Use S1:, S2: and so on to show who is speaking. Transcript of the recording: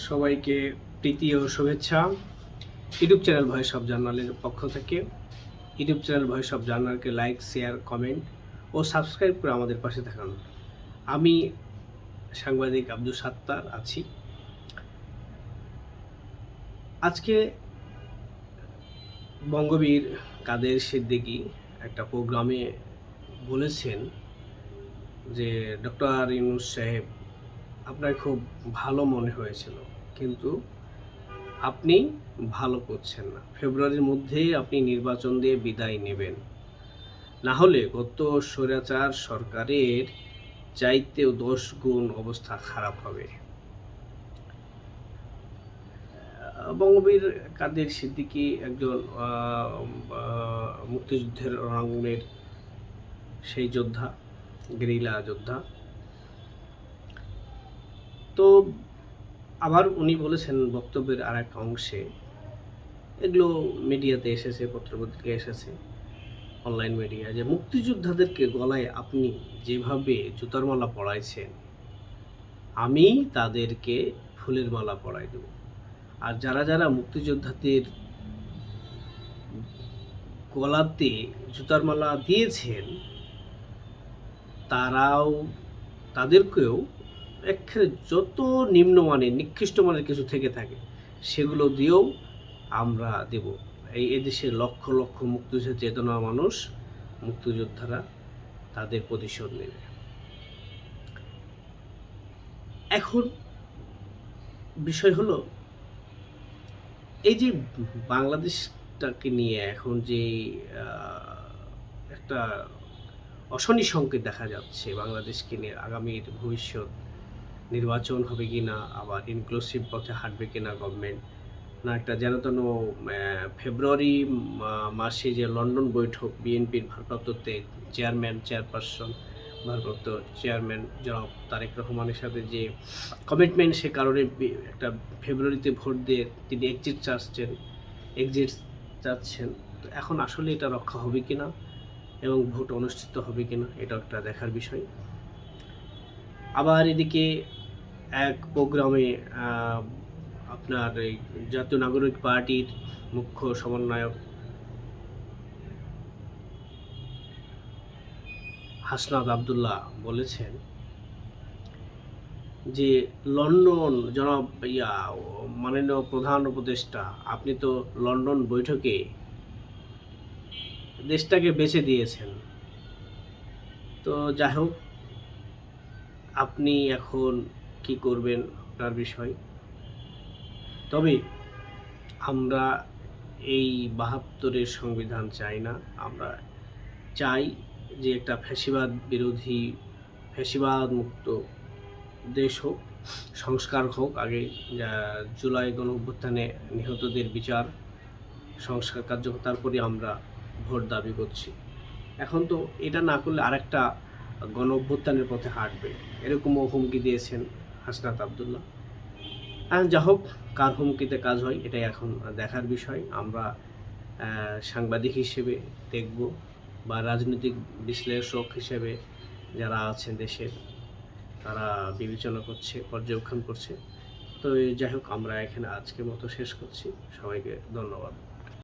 S1: সবাইকে প্রীতি ও শুভেচ্ছা। ইউটিউব চ্যানেল ভয়েস অফ জার্নালের পক্ষ থেকে ইউটিউব চ্যানেল ভয়েস অফ জার্নালকে লাইক, শেয়ার, কমেন্ট ও সাবস্ক্রাইব করে আমাদের পাশে থাকুন। আমি সাংবাদিক আব্দুল সাত্তার আছি। আজকে বঙ্গবীর কাদের সিদ্দিকী একটা প্রোগ্রামে বলেছেন যে ডক্টর ইউনূস সাহেব, আপনার খুব ভালো মনে হয়েছিল, কিন্তু আপনি ভালো করছেন না। ফেব্রুয়ারির মধ্যেই আপনি নির্বাচন দিয়ে বিদায় নেবেন, না হলে গত স্বৈরাচার সরকারের চাইতেও 10 গুণ অবস্থা খারাপ হবে। বঙ্গবীর কাদের সিদ্দিকী একজন মুক্তিযুদ্ধের রণাঙ্গনের সেই যোদ্ধা, গেরিলা যোদ্ধা। তো আবার উনি বলেছেন বক্তব্যের আর এক অংশে, এগুলো মিডিয়াতে এসেছে, পত্রপত্রিকায় এসেছে, অনলাইন মিডিয়া, যে মুক্তিযোদ্ধাদেরকে গলায় আপনি যেভাবে জুতার মালা পরাইছেন, আমি তাদেরকে ফুলের মালা পরাই দেব। আর যারা যারা মুক্তিযোদ্ধাদের গলাতে জুতার মালা দিয়েছেন, তাদেরকেও একেবারে যত নিম্নমানের নিকৃষ্ট মানের কিছু থেকে থাকে সেগুলো দিয়েও আমরা দেব। এদেশের লক্ষ লক্ষ মুক্তিযুদ্ধের চেতনা মানুষ, মুক্তিযোদ্ধারা তাদের প্রতিশোধ নেবে। এখন বিষয় হলো, এই যে বাংলাদেশটাকে নিয়ে এখন যে একটা অশনি সংকেত দেখা যাচ্ছে, বাংলাদেশকে নিয়ে আগামীর ভবিষ্যৎ নির্বাচন হবে কি না, আবার ইনক্লুসিভ পথে হাঁটবে কিনা গভর্নমেন্ট, না একটা যেন তেন ফেব্রুয়ারি মাসে যে লন্ডন বৈঠক, বিএনপির ভারপ্রাপ্ত চেয়ারপারসন, ভারপ্রাপ্ত চেয়ারম্যান জনাব তারেক রহমানের সাথে যে কমিটমেন্ট, সে কারণে একটা ফেব্রুয়ারিতে ভোট দিয়ে তিনি এক্সিট চাচ্ছেন। তো এখন আসলে এটা রক্ষা হবে কিনা এবং ভোট অনুষ্ঠিত হবে কিনা, এটা একটা দেখার বিষয়। আবার এদিকে এক প্রোগ্রামে আপনার এই জাতীয় নাগরিক পার্টির মুখ্য সমন্বয়ক হাসনাত আবদুল্লাহ বলেছেন যে লন্ডন জনাব মাননীয় প্রধান উপদেষ্টা, আপনি তো লন্ডন বৈঠকে দেশটাকে বেছে দিয়েছেন। তো যাই হোক, আপনি এখন কি করবেন আপনার বিষয়। তবে আমরা এই ৭২-এর সংবিধান চাই না। আমরা চাই যে একটা ফ্যাসিবাদ মুক্ত দেশ হোক, সংস্কার হোক। আগে জুলাই গণঅভ্যুত্থানে নিহতদের বিচার, সংস্কার কার্যকর, তারপরে আমরা ভোট দাবি করছি। এখন তো এটা না করলে আরেকটা গণঅভ্যুত্থানের পথে হাঁটবে, এরকমও হুমকি দিয়েছেন হাসনাত আবদুল্লাহ। যা হোক, কার হুমকিতে কাজ হয় এটাই এখন দেখার বিষয়। আমরা সাংবাদিক হিসেবে দেখব, বা রাজনৈতিক বিশ্লেষক হিসেবে যারা আছেন দেশের, তারা বিবেচনা করছে, পর্যবেক্ষণ করছে। তো যাই হোক, আমরা এখানে আজকের মতো শেষ করছি। সবাইকে ধন্যবাদ।